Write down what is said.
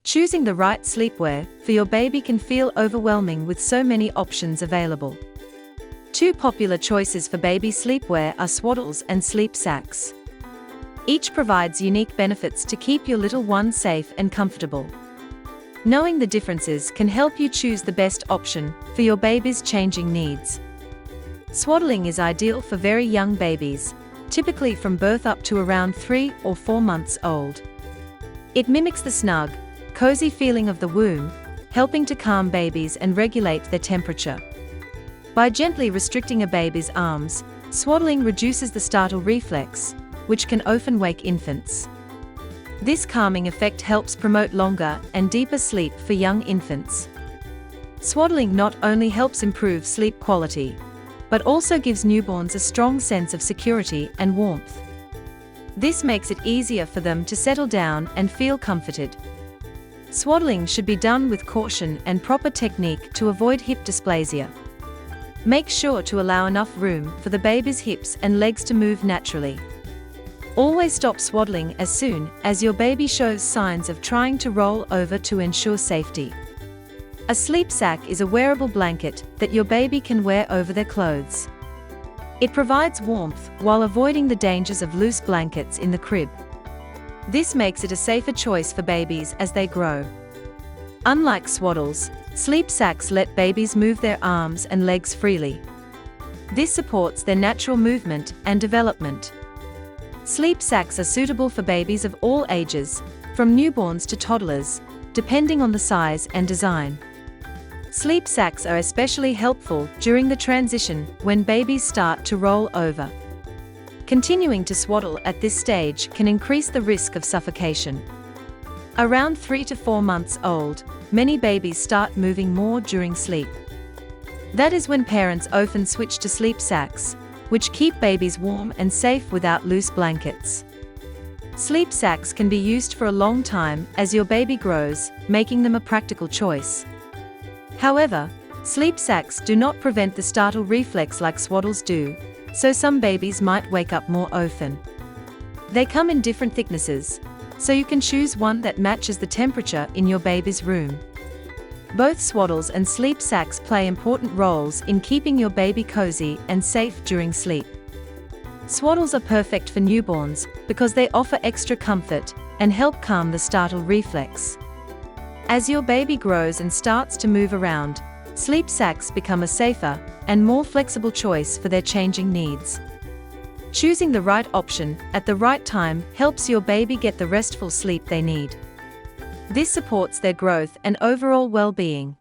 Choosing the right sleepwear for your baby can feel overwhelming with so many options available. Two popular choices for baby sleepwear are swaddles and sleep sacks. Each provides unique benefits to keep your little one safe and comfortable. Knowing the differences can help you choose the best option for your baby's changing needs. Swaddling is ideal for very young babies, typically from birth up to around 3 or 4 months old. It mimics the snug, cozy feeling of the womb, helping to calm babies and regulate their temperature. By gently restricting a baby's arms, swaddling reduces the startle reflex, which can often wake infants. This calming effect helps promote longer and deeper sleep for young infants. Swaddling not only helps improve sleep quality, but also gives newborns a strong sense of security and warmth. This makes it easier for them to settle down and feel comforted. Swaddling should be done with caution and proper technique to avoid hip dysplasia. Make sure to allow enough room for the baby's hips and legs to move naturally. Always stop swaddling as soon as your baby shows signs of trying to roll over to ensure safety. A sleep sack is a wearable blanket that your baby can wear over their clothes. It provides warmth while avoiding the dangers of loose blankets in the crib. This makes it a safer choice for babies as they grow. Unlike swaddles, sleep sacks let babies move their arms and legs freely. This supports their natural movement and development. Sleep sacks are suitable for babies of all ages, from newborns to toddlers, depending on the size and design. Sleep sacks are especially helpful during the transition when babies start to roll over. Continuing to swaddle at this stage can increase the risk of suffocation. Around 3 to 4 months old, many babies start moving more during sleep. That is when parents often switch to sleep sacks, which keep babies warm and safe without loose blankets. Sleep sacks can be used for a long time as your baby grows, making them a practical choice. However, sleep sacks do not prevent the startle reflex like swaddles do, so some babies might wake up more often. They come in different thicknesses, so you can choose one that matches the temperature in your baby's room. Both swaddles and sleep sacks play important roles in keeping your baby cozy and safe during sleep. Swaddles are perfect for newborns because they offer extra comfort and help calm the startle reflex. As your baby grows and starts to move around, sleep sacks become a safer and more flexible choice for their changing needs. Choosing the right option at the right time helps your baby get the restful sleep they need. This supports their growth and overall well-being.